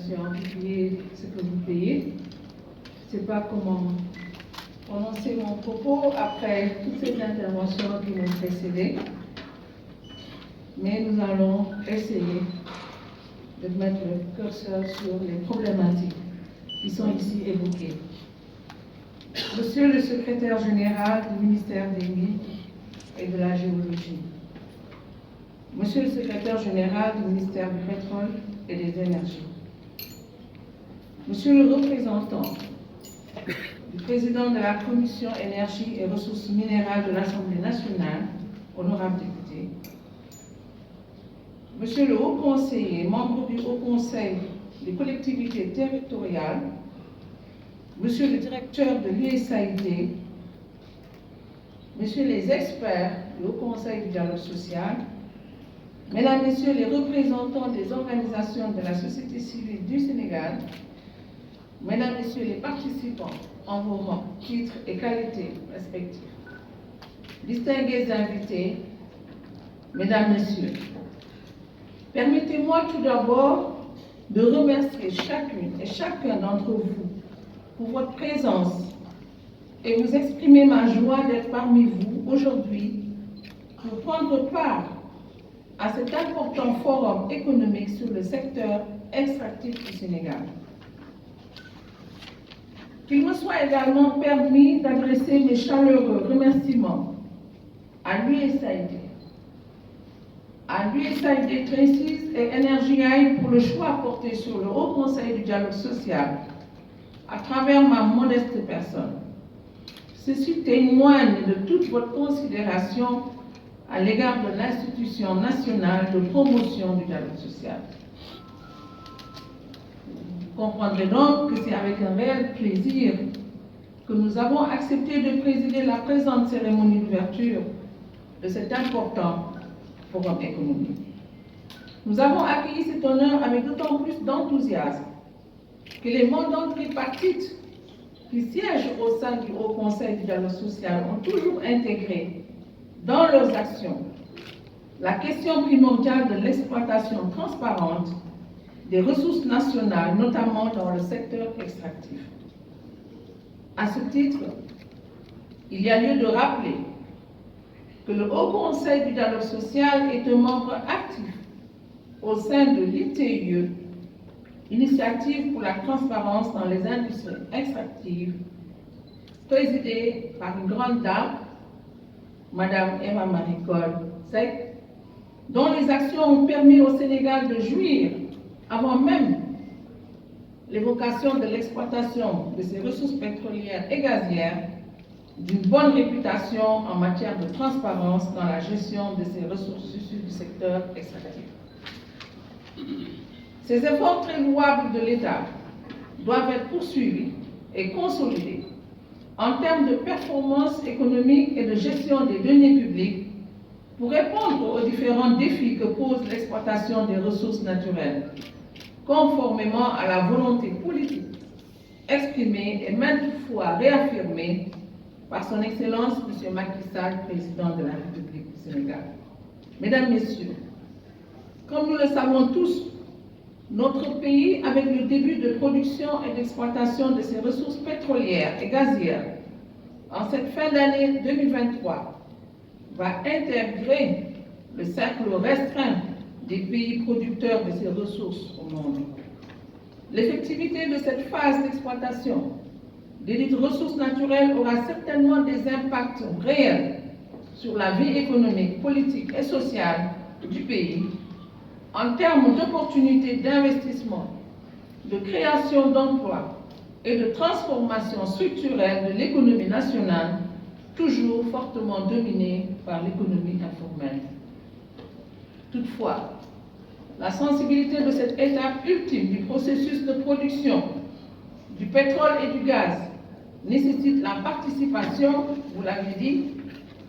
sûr, vous payez ce que vous payez. Je ne sais pas comment prononcer mon propos après toutes ces interventions qui m'ont précédé, mais nous allons essayer de mettre le curseur sur les problématiques qui sont ici évoquées. Monsieur le secrétaire général du ministère des Mines et de la Géologie, Monsieur le secrétaire général du ministère du Pétrole et des Énergies, Monsieur le représentant du président de la Commission énergie et ressources minérales de l'Assemblée nationale, honorable député, Monsieur le haut conseiller, membre du Haut Conseil des collectivités territoriales, Monsieur le directeur de l'USAID, Messieurs les experts du Haut Conseil du dialogue social, Mesdames, Messieurs les représentants des organisations de la société civile du Sénégal, Mesdames, Messieurs les participants en vos rangs, titres et qualités respectifs, distingués invités, Mesdames, Messieurs, permettez-moi tout d'abord de remercier chacune et chacun d'entre vous pour votre présence et vous exprimer ma joie d'être parmi vous aujourd'hui pour prendre part à cet important forum économique sur le secteur extractif du Sénégal. Qu'il me soit également permis d'adresser mes chaleureux remerciements à l'USAID, Traces et EnergyAid pour le choix porté sur le Haut Conseil du dialogue social à travers ma modeste personne. Ceci témoigne de toute votre considération à l'égard de l'institution nationale de promotion du dialogue social. Vous comprendrez donc que c'est avec un réel plaisir que nous avons accepté de présider la présente cérémonie d'ouverture de cet important forum économique. Nous avons accueilli cet honneur avec d'autant plus d'enthousiasme que les mandants tripartites qui siègent au sein du Haut Conseil du dialogue social ont toujours intégré dans leurs actions la question primordiale de l'exploitation transparente des ressources nationales, notamment dans le secteur extractif. À ce titre, il y a lieu de rappeler que le Haut Conseil du dialogue social est un membre actif au sein de l'ITIE, Initiative pour la transparence dans les industries extractives, présidée par une grande dame, Madame Eva Marie Coll Seck, dont les actions ont permis au Sénégal de jouir, avant même l'évocation de l'exploitation de ses ressources pétrolières et gazières, d'une bonne réputation en matière de transparence dans la gestion de ces ressources issues du secteur extractif. Ces efforts très louables de l'État doivent être poursuivis et consolidés en termes de performance économique et de gestion des deniers publics pour répondre aux différents défis que pose l'exploitation des ressources naturelles, conformément à la volonté politique exprimée et maintes fois réaffirmée par son Excellence M. Macky Sall, président de la République du Sénégal. Mesdames, Messieurs, comme nous le savons tous, notre pays, avec le début de production et d'exploitation de ses ressources pétrolières et gazières, en cette fin d'année 2023, va intégrer le cercle restreint des pays producteurs de ces ressources au monde. L'effectivité de cette phase d'exploitation des dites ressources naturelles aura certainement des impacts réels sur la vie économique, politique et sociale du pays, en termes d'opportunités d'investissement, de création d'emplois et de transformation structurelle de l'économie nationale, toujours fortement dominée par l'économie informelle. Toutefois, la sensibilité de cette étape ultime du processus de production du pétrole et du gaz nécessite la participation, vous l'avez dit,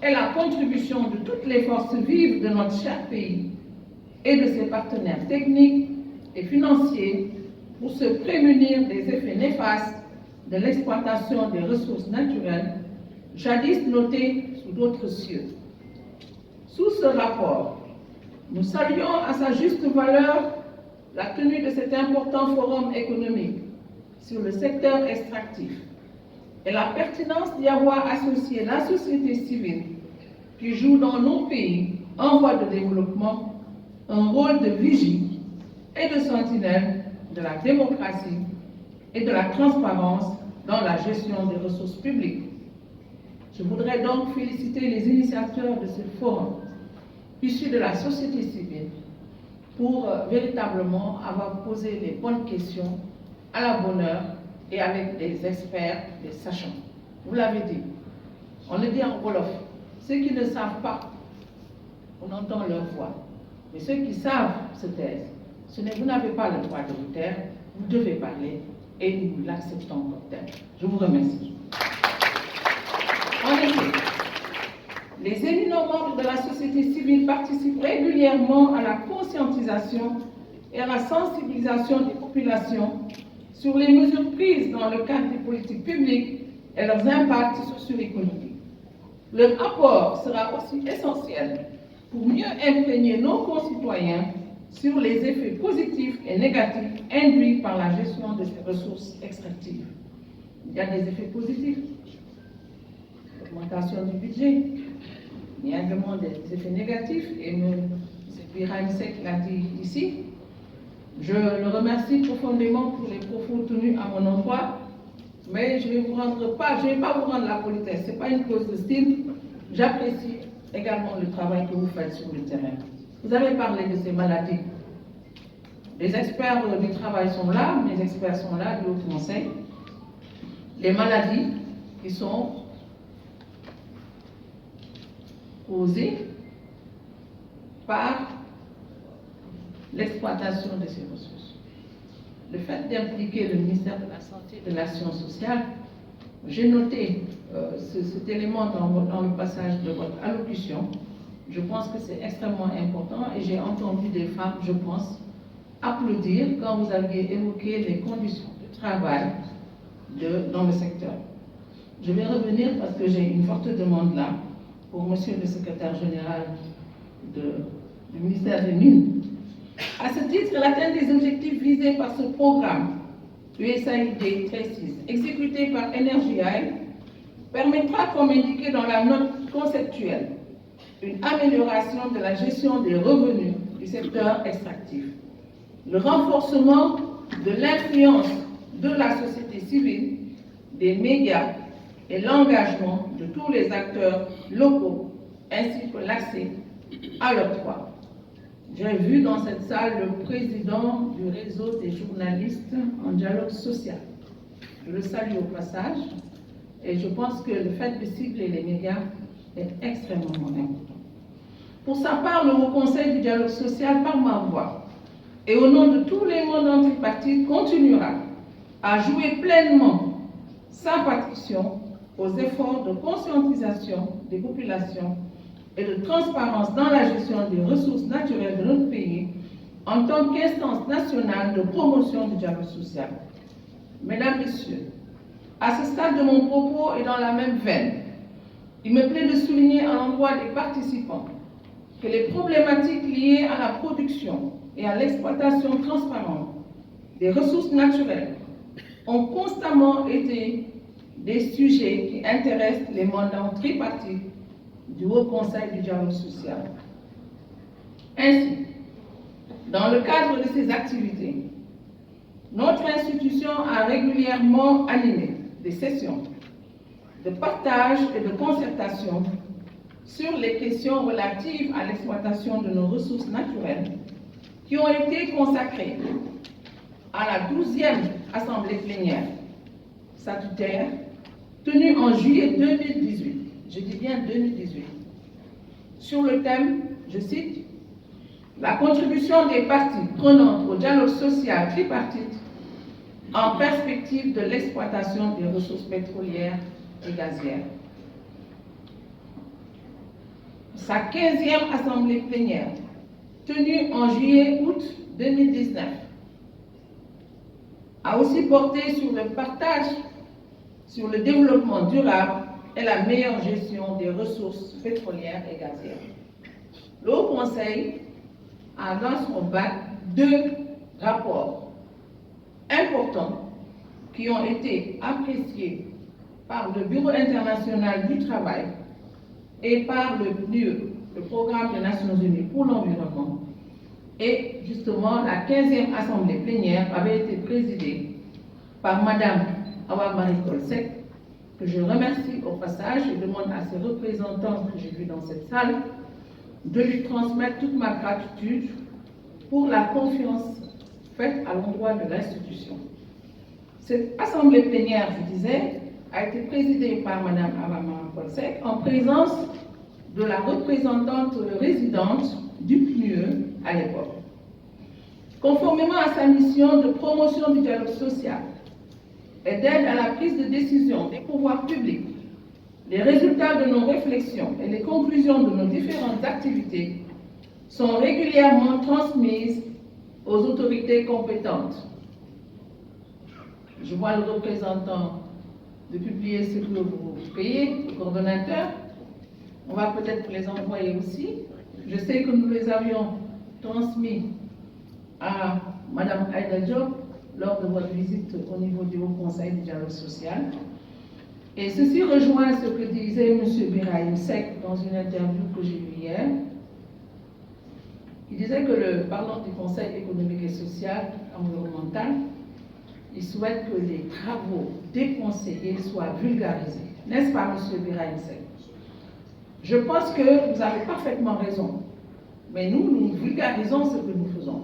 et la contribution de toutes les forces vives de notre cher pays et de ses partenaires techniques et financiers pour se prémunir des effets néfastes de l'exploitation des ressources naturelles, jadis notées sous d'autres cieux. Sous ce rapport, nous saluons à sa juste valeur la tenue de cet important forum économique sur le secteur extractif et la pertinence d'y avoir associé la société civile qui joue dans nos pays en voie de développement un rôle de vigie et de sentinelle de la démocratie et de la transparence dans la gestion des ressources publiques. Je voudrais donc féliciter les initiateurs de ce forum, issus de la société civile, pour véritablement avoir posé les bonnes questions à la bonne heure et avec des experts, des sachants. Vous l'avez dit, on le dit en Wolof, ceux qui ne savent pas, on entend leur voix. Mais ceux qui savent se taisent. Vous n'avez pas le droit de vous taire, vous devez parler et nous l'acceptons comme tel. Je vous remercie. En effet, les éminents membres de la société civile participent régulièrement à la conscientisation et à la sensibilisation des populations sur les mesures prises dans le cadre des politiques publiques et leurs impacts socio-économiques. Leur apport sera aussi essentiel pour mieux imprégner nos concitoyens sur les effets positifs et négatifs induits par la gestion de ces ressources extractives. Il y a des effets positifs, l'augmentation du budget, il y a également des effets négatifs, et M. Birahim Seck l'a dit ici. Je le remercie profondément pour les propos tenus à mon endroit, mais je ne vais pas vous rendre la politesse, ce n'est pas une clause de style. J'apprécie également le travail que vous faites sur le terrain. Vous avez parlé de ces maladies. Les experts du travail sont là, mes experts sont là, du Haut Conseil. Les maladies qui sont causées par l'exploitation de ces ressources. Le fait d'impliquer le ministère de la Santé et de l'Action sociale, j'ai noté cet élément dans le passage de votre allocution. Je pense que c'est extrêmement important et j'ai entendu des femmes, je pense, applaudir quand vous aviez évoqué les conditions de travail dans le secteur. Je vais revenir parce que j'ai une forte demande là pour monsieur le secrétaire général du ministère des Mines. À ce titre, l'atteinte des objectifs visés par ce programme USAID précise, exécuté par NRJI, permettra, comme indiqué dans la note conceptuelle, une amélioration de la gestion des revenus du secteur extractif, le renforcement de l'influence de la société civile, des médias et l'engagement de tous les acteurs locaux, ainsi que l'accès à leurs droits. J'ai vu dans cette salle le président du réseau des journalistes en dialogue social. Je le salue au passage et je pense que le fait de cibler les médias est extrêmement important. Pour sa part, le Haut Conseil du dialogue social, par ma voix, et au nom de tous les mandats tripartites, continuera à jouer pleinement sa partition aux efforts de conscientisation des populations et de transparence dans la gestion des ressources naturelles de notre pays en tant qu'instance nationale de promotion du dialogue social. Mesdames, Messieurs, à ce stade de mon propos et dans la même veine, il me plaît de souligner à l'endroit des participants que les problématiques liées à la production et à l'exploitation transparente des ressources naturelles ont constamment été des sujets qui intéressent les mandats tripartites du Haut Conseil du dialogue social. Ainsi, dans le cadre de ces activités, notre institution a régulièrement animé des sessions de partage et de concertation sur les questions relatives à l'exploitation de nos ressources naturelles qui ont été consacrées à la 12e Assemblée plénière statutaire tenue en juillet 2018. Je dis bien 2018. Sur le thème, je cite, « La contribution des parties prenantes au dialogue social tripartite en perspective de l'exploitation des ressources pétrolières et gazières ». Sa 15e Assemblée plénière, tenue en juillet-août 2019, a aussi porté sur le partage, sur le développement durable et la meilleure gestion des ressources pétrolières et gazières. Le Haut Conseil a dans son bac 2 rapports importants qui ont été appréciés par le Bureau international du travail et par le PNUE, le Programme des Nations Unies pour l'environnement. Et justement, la 15e assemblée plénière avait été présidée par Madame Awa Marie Coll Seck, que je remercie au passage et demande à ses représentants que j'ai vus dans cette salle de lui transmettre toute ma gratitude pour la confiance faite à l'endroit de l'institution. Cette assemblée plénière, je disais, a été présidée par Madame Awa Marie Coll Seck en présence de la représentante résidente du PNUE à l'époque. Conformément à sa mission de promotion du dialogue social et d'aide à la prise de décision des pouvoirs publics, les résultats de nos réflexions et les conclusions de nos différentes activités sont régulièrement transmises aux autorités compétentes. Je vois le représentant de publier ce que vous payez, le coordonnateur. On va peut-être les envoyer aussi. Je sais que nous les avions transmis à Mme Aïda Diop lors de votre visite au niveau du Haut Conseil du dialogue social. Et ceci rejoint ce que disait M. Birahim Seck dans une interview que j'ai eue hier. Il disait que, parlant du Conseil économique et social environnemental, il souhaite que les travaux des conseillers soient vulgarisés. N'est-ce pas, M. Birahim Seck? Je pense que vous avez parfaitement raison. Mais nous vulgarisons ce que nous faisons.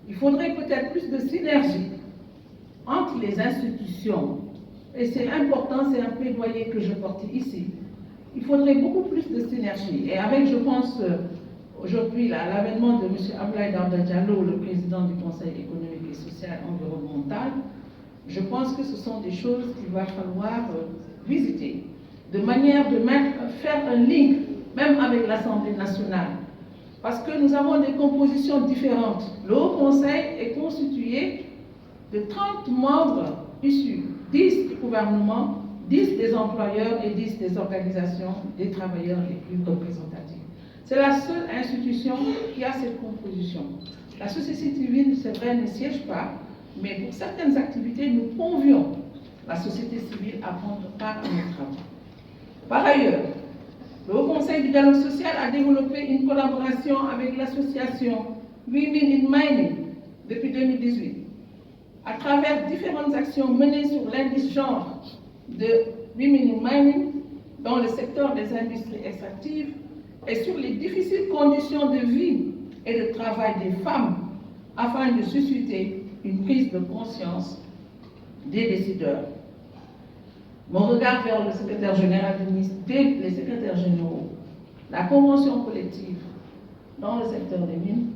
Il faudrait peut-être plus de synergie entre les institutions. Et c'est important, c'est un plaidoyer que je porte ici. Il faudrait beaucoup plus de synergie. Et avec, je pense, aujourd'hui, l'avènement de M. Abdoulaye Daouda Diallo, le président du Conseil économique et social environnemental, je pense que ce sont des choses qu'il va falloir visiter, de manière de faire un link, même avec l'Assemblée nationale. Parce que nous avons des compositions différentes. Le Haut Conseil est constitué de 30 membres issus, 10 du gouvernement, 10 des employeurs et 10 des organisations des travailleurs les plus représentatives. C'est la seule institution qui a cette composition. La société civile, c'est vrai, ne siège pas, mais pour certaines activités, nous convions la société civile à prendre part à nos travaux. Par ailleurs, le Haut Conseil du dialogue social a développé une collaboration avec l'association Women in Mining depuis 2018, à travers différentes actions menées sur l'indice genre de Women in Mining dans le secteur des industries extractives et sur les difficiles conditions de vie et de travail des femmes afin de susciter une prise de conscience des décideurs. Mon regard vers le secrétaire général du ministère, les secrétaires généraux, la convention collective dans le secteur des mines,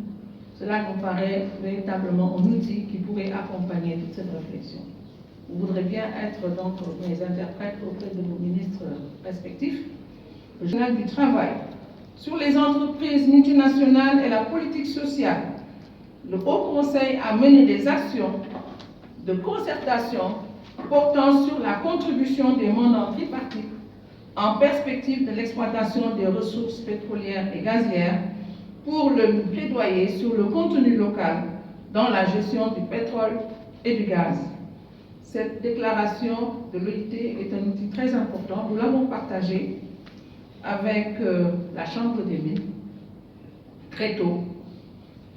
cela nous paraît véritablement un outil qui pourrait accompagner toute cette réflexion. Je voudrais bien être donc mes interprètes auprès de vos ministres respectifs. Le général du travail, sur les entreprises multinationales et la politique sociale, le Haut Conseil a mené des actions de concertation portant sur la contribution des mandats tripartites en perspective de l'exploitation des ressources pétrolières et gazières pour le plaidoyer sur le contenu local dans la gestion du pétrole et du gaz. Cette déclaration de l'OIT est un outil très important. Nous l'avons partagé avec la Chambre des mines, très tôt,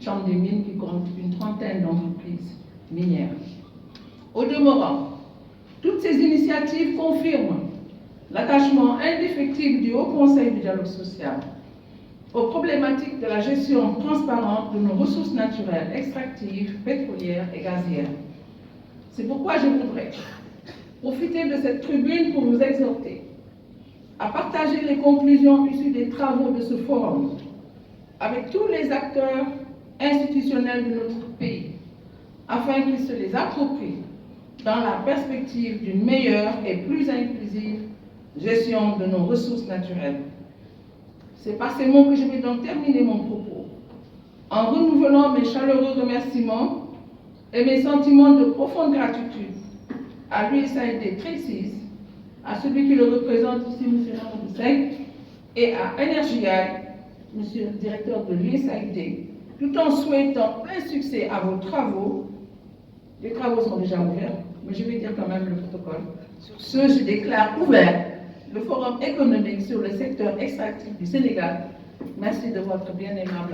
Chambre des mines qui compte une trentaine d'entreprises minières. Au demeurant, toutes ces initiatives confirment l'attachement indéfectible du Haut Conseil du dialogue social aux problématiques de la gestion transparente de nos ressources naturelles, extractives, pétrolières et gazières. C'est pourquoi je voudrais profiter de cette tribune pour vous exhorter à partager les conclusions issues des travaux de ce forum avec tous les acteurs institutionnels de notre pays, afin qu'ils se les approprient dans la perspective d'une meilleure et plus inclusive gestion de nos ressources naturelles. C'est par ces mots que je vais donc terminer mon propos, en renouvelant mes chaleureux remerciements et mes sentiments de profonde gratitude à l'USAID Traces, à celui qui le représente ici, M. Namadou Seck, et à NRGI, M. le directeur de l'USAID, tout en souhaitant plein succès à vos travaux. Les travaux sont déjà ouverts, mais je vais dire quand même le protocole. Sur ce, je déclare ouvert le forum économique sur le secteur extractif du Sénégal. Merci de votre bien aimable